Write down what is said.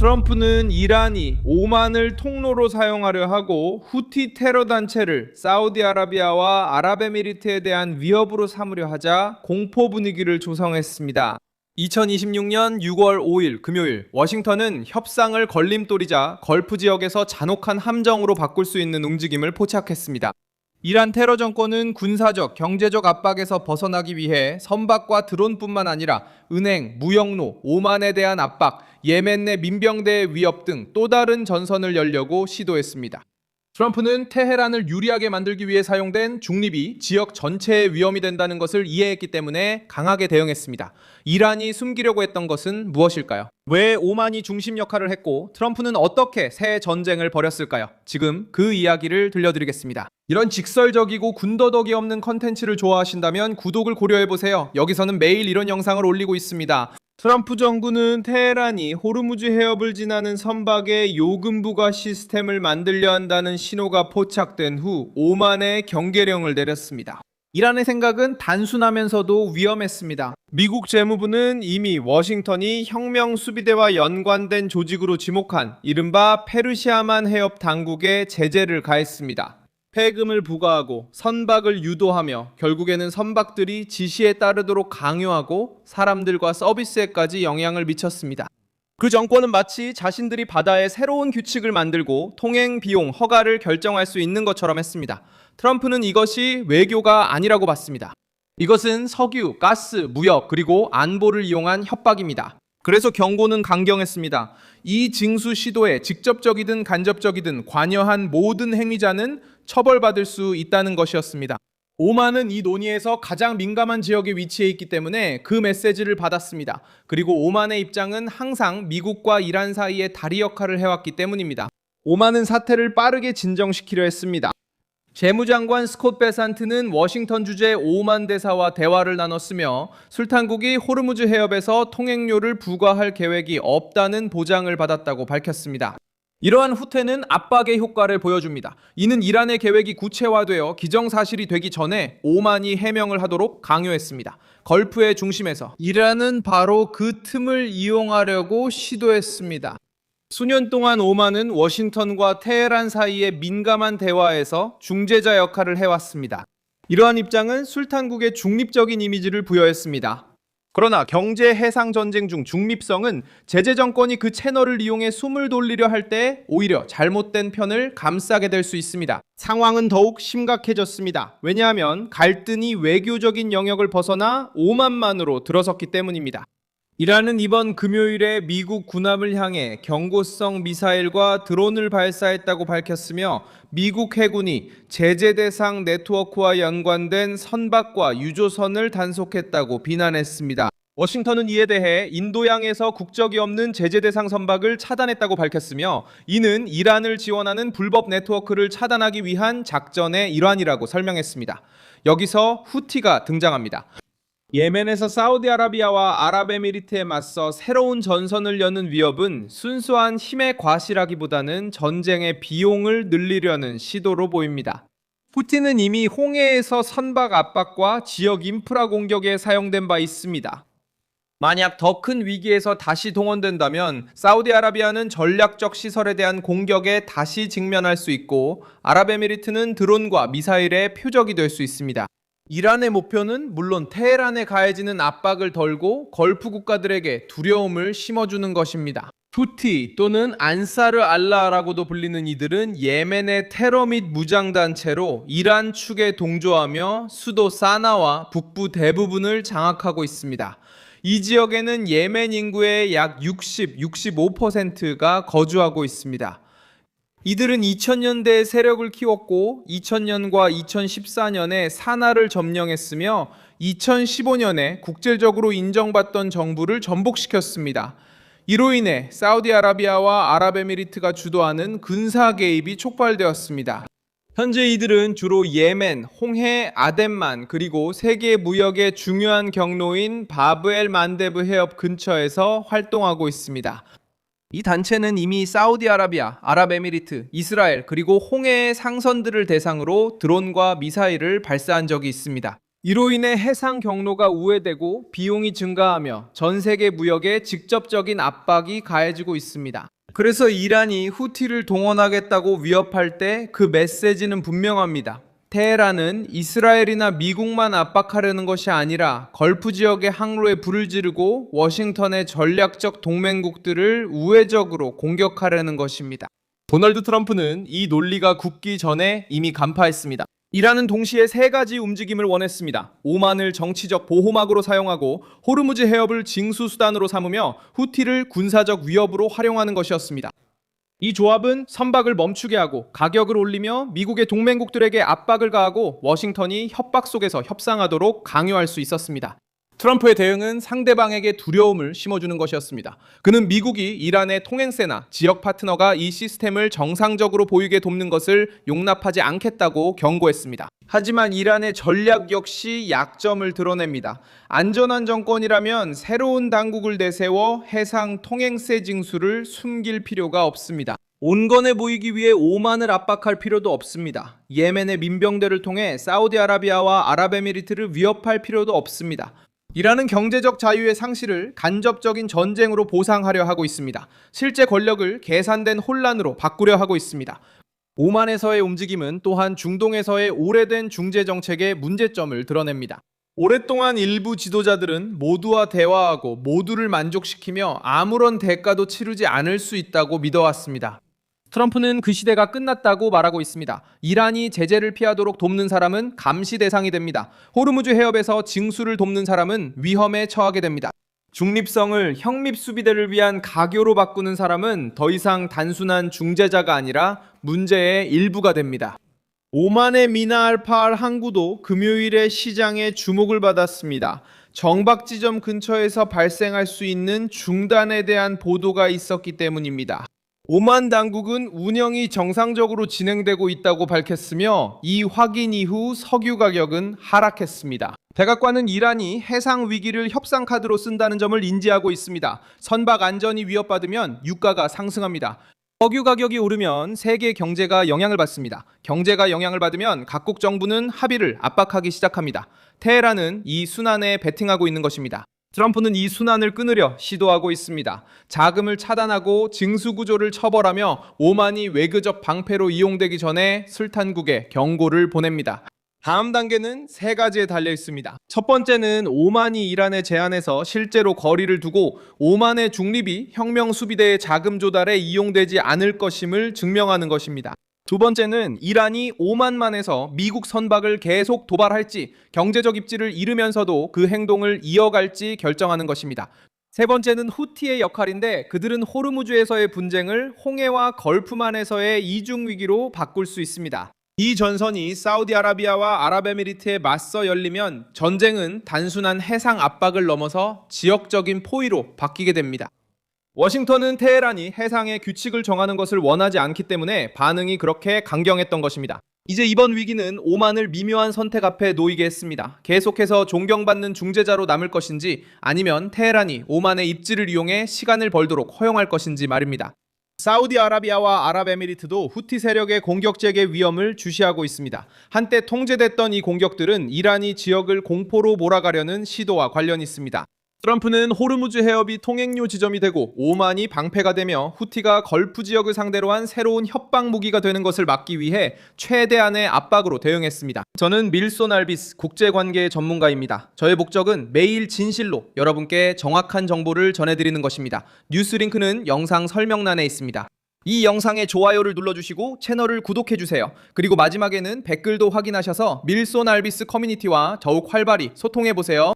트럼프는 이란이 오만을 통로로 사용하려 하고 후티 테러 단체를 사우디아라비아와 아랍에미리트에 대한 위협으로 삼으려 하자 공포 분위기를 조성했습니다. 2026년 6월 5일 금요일 워싱턴은 협상을 걸림돌이자 걸프 지역에서 잔혹한 함정으로 바꿀 수 있는 움직임을 포착했습니다. 이란 테러 정권은 군사적, 경제적 압박에서 벗어나기 위해 선박과 드론뿐만 아니라 은행, 무역로, 오만에 대한 압박, 예멘 내 민병대의 위협 등 또 다른 전선을 열려고 시도했습니다. 트럼프는 테헤란을 유리하게 만들기 위해 사용된 중립이 지역 전체에 위험이 된다는 것을 이해했기 때문에 강하게 대응했습니다. 이란이 숨기려고 했던 것은 무엇일까요? 왜 오만이 중심 역할을 했고 트럼프는 어떻게 새 전쟁을 벌였을까요? 지금 그 이야기를 들려드리겠습니다. 이런 직설적이고 군더더기 없는 컨텐츠를 좋아하신다면 구독을 고려해보세요. 여기서는 매일 이런 영상을 올리고 있습니다. 트럼프 정부는 테헤란이 호르무즈 해협을 지나는 선박에 요금 부과 시스템을 만들려 한다는 신호가 포착된 후 오만에 경계령을 내렸습니다. 이란의 생각은 단순하면서도 위험했습니다. 미국 재무부는 이미 워싱턴이 혁명 수비대와 연관된 조직으로 지목한 이른바 페르시아만 해협 당국에 제재를 가했습니다. 폐금을 부과하고 선박을 유도하며 결국에는 선박들이 지시에 따르도록 강요하고 사람들과 서비스에까지 영향을 미쳤습니다. 그 정권은 마치 자신들이 바다에 새로운 규칙을 만들고 통행 비용 허가를 결정할 수 있는 것처럼 했습니다. 트럼프는 이것이 외교가 아니라고 봤습니다. 이것은 석유, 가스, 무역 그리고 안보를 이용한 협박입니다. 그래서 경고는 강경했습니다. 이 징수 시도에 직접적이든 간접적이든 관여한 모든 행위자는 처벌받을 수 있다는 것이었습니다. 오만은 이 논의에서 가장 민감한 지역에 위치해 있기 때문에 그 메시지를 받았습니다. 그리고 오만의 입장은 항상 미국과 이란 사이에 다리 역할을 해왔기 때문입니다. 오만은 사태를 빠르게 진정시키려 했습니다. 재무장관 스콧 베산트는 워싱턴 주재 오만 대사와 대화를 나눴으며 술탄국이 호르무즈 해협에서 통행료를 부과할 계획이 없다는 보장을 받았다고 밝혔습니다. 이러한 후퇴는 압박의 효과를 보여줍니다. 이는 이란의 계획이 구체화되어 기정사실이 되기 전에 오만이 해명을 하도록 강요했습니다. 걸프의 중심에서 이란은 바로 그 틈을 이용하려고 시도했습니다. 수년 동안 오만은 워싱턴과 테헤란 사이의 민감한 대화에서 중재자 역할을 해왔습니다. 이러한 입장은 술탄국의 중립적인 이미지를 부여했습니다. 그러나 경제 해상 전쟁 중 중립성은 제재 정권이 그 채널을 이용해 숨을 돌리려 할 때 오히려 잘못된 편을 감싸게 될 수 있습니다. 상황은 더욱 심각해졌습니다. 왜냐하면 갈등이 외교적인 영역을 벗어나 오만만으로 들어섰기 때문입니다. 이란은 이번 금요일에 미국 군함을 향해 경고성 미사일과 드론을 발사했다고 밝혔으며 미국 해군이 제재 대상 네트워크와 연관된 선박과 유조선을 단속했다고 비난했습니다. 워싱턴은 이에 대해 인도양에서 국적이 없는 제재 대상 선박을 차단했다고 밝혔으며 이는 이란을 지원하는 불법 네트워크를 차단하기 위한 작전의 일환이라고 설명했습니다. 여기서 후티가 등장합니다. 예멘에서 사우디아라비아와 아랍에미리트에 맞서 새로운 전선을 여는 위협은 순수한 힘의 과실하기보다는 전쟁의 비용을 늘리려는 시도로 보입니다. 후티는 이미 홍해에서 선박 압박과 지역 인프라 공격에 사용된 바 있습니다. 만약 더 큰 위기에서 다시 동원된다면 사우디아라비아는 전략적 시설에 대한 공격에 다시 직면할 수 있고 아랍에미리트는 드론과 미사일의 표적이 될 수 있습니다. 이란의 목표는 물론 테헤란에 가해지는 압박을 덜고 걸프 국가들에게 두려움을 심어주는 것입니다. 후티 또는 안사르 알라라고도 불리는 이들은 예멘의 테러 및 무장단체로 이란 축에 동조하며 수도 사나와 북부 대부분을 장악하고 있습니다. 이 지역에는 예멘 인구의 약 65%가 거주하고 있습니다. 이들은 2000년대에 세력을 키웠고 2000년과 2014년에 사나를 점령했으며 2015년에 국제적으로 인정받던 정부를 전복시켰습니다. 이로 인해 사우디아라비아와 아랍에미리트가 주도하는 군사 개입이 촉발되었습니다. 현재 이들은 주로 예멘, 홍해, 아덴만 그리고 세계 무역의 중요한 경로인 바브엘 만데브 해협 근처에서 활동하고 있습니다. 이 단체는 이미 사우디아라비아, 아랍에미리트, 이스라엘 그리고 홍해의 상선들을 대상으로 드론과 미사일을 발사한 적이 있습니다. 이로 인해 해상 경로가 우회되고 비용이 증가하며 전 세계 무역에 직접적인 압박이 가해지고 있습니다. 그래서 이란이 후티를 동원하겠다고 위협할 때 그 메시지는 분명합니다. 테헤란은 이스라엘이나 미국만 압박하려는 것이 아니라 걸프 지역의 항로에 불을 지르고 워싱턴의 전략적 동맹국들을 우회적으로 공격하려는 것입니다. 도널드 트럼프는 이 논리가 굳기 전에 이미 간파했습니다. 이란은 동시에 세 가지 움직임을 원했습니다. 오만을 정치적 보호막으로 사용하고 호르무즈 해협을 징수수단으로 삼으며 후티를 군사적 위협으로 활용하는 것이었습니다. 이 조합은 선박을 멈추게 하고 가격을 올리며 미국의 동맹국들에게 압박을 가하고 워싱턴이 협박 속에서 협상하도록 강요할 수 있었습니다. 트럼프의 대응은 상대방에게 두려움을 심어주는 것이었습니다. 그는 미국이 이란의 통행세나 지역 파트너가 이 시스템을 정상적으로 보이게 돕는 것을 용납하지 않겠다고 경고했습니다. 하지만 이란의 전략 역시 약점을 드러냅니다. 안전한 정권이라면 새로운 당국을 내세워 해상 통행세 징수를 숨길 필요가 없습니다. 온건해 보이기 위해 오만을 압박할 필요도 없습니다. 예멘의 민병대를 통해 사우디아라비아와 아랍에미리트를 위협할 필요도 없습니다. 이란은 경제적 자유의 상실을 간접적인 전쟁으로 보상하려 하고 있습니다. 실제 권력을 계산된 혼란으로 바꾸려 하고 있습니다. 오만에서의 움직임은 또한 중동에서의 오래된 중재 정책의 문제점을 드러냅니다. 오랫동안 일부 지도자들은 모두와 대화하고 모두를 만족시키며 아무런 대가도 치르지 않을 수 있다고 믿어왔습니다. 트럼프는 그 시대가 끝났다고 말하고 있습니다. 이란이 제재를 피하도록 돕는 사람은 감시 대상이 됩니다. 호르무즈 해협에서 징수를 돕는 사람은 위험에 처하게 됩니다. 중립성을 형립 수비대를 위한 가교로 바꾸는 사람은 더 이상 단순한 중재자가 아니라 문제의 일부가 됩니다. 오만의 미나 알파알 항구도 금요일에 시장에 주목을 받았습니다. 정박 지점 근처에서 발생할 수 있는 중단에 대한 보도가 있었기 때문입니다. 오만 당국은 운영이 정상적으로 진행되고 있다고 밝혔으며 이 확인 이후 석유 가격은 하락했습니다. 백악관은 이란이 해상 위기를 협상 카드로 쓴다는 점을 인지하고 있습니다. 선박 안전이 위협받으면 유가가 상승합니다. 석유 가격이 오르면 세계 경제가 영향을 받습니다. 경제가 영향을 받으면 각국 정부는 합의를 압박하기 시작합니다. 테헤란은 이 순환에 베팅하고 있는 것입니다. 트럼프는 이 순환을 끊으려 시도하고 있습니다. 자금을 차단하고 징수구조를 처벌하며 오만이 외교적 방패로 이용되기 전에 술탄국에 경고를 보냅니다. 다음 단계는 세 가지에 달려 있습니다. 첫 번째는 오만이 이란의 제안에서 실제로 거리를 두고 오만의 중립이 혁명 수비대의 자금 조달에 이용되지 않을 것임을 증명하는 것입니다. 두 번째는 이란이 오만만에서 미국 선박을 계속 도발할지 경제적 입지를 잃으면서도 그 행동을 이어갈지 결정하는 것입니다. 세 번째는 후티의 역할인데 그들은 호르무즈에서의 분쟁을 홍해와 걸프만에서의 이중 위기로 바꿀 수 있습니다. 이 전선이 사우디아라비아와 아랍에미리트에 맞서 열리면 전쟁은 단순한 해상 압박을 넘어서 지역적인 포위로 바뀌게 됩니다. 워싱턴은 테헤란이 해상의 규칙을 정하는 것을 원하지 않기 때문에 반응이 그렇게 강경했던 것입니다. 이제 이번 위기는 오만을 미묘한 선택 앞에 놓이게 했습니다. 계속해서 존경받는 중재자로 남을 것인지 아니면 테헤란이 오만의 입지를 이용해 시간을 벌도록 허용할 것인지 말입니다. 사우디아라비아와 아랍에미리트도 후티 세력의 공격 재개 위험을 주시하고 있습니다. 한때 통제됐던 이 공격들은 이란이 지역을 공포로 몰아가려는 시도와 관련이 있습니다. 트럼프는 호르무즈 해협이 통행료 지점이 되고 오만이 방패가 되며 후티가 걸프 지역을 상대로 한 새로운 협박 무기가 되는 것을 막기 위해 최대한의 압박으로 대응했습니다. 저는 밀손 알비스 국제관계 전문가입니다. 저의 목적은 매일 진실로 여러분께 정확한 정보를 전해드리는 것입니다. 뉴스 링크는 영상 설명란에 있습니다. 이 영상에 좋아요를 눌러주시고 채널을 구독해주세요. 그리고 마지막에는 댓글도 확인하셔서 밀손 알비스 커뮤니티와 더욱 활발히 소통해보세요.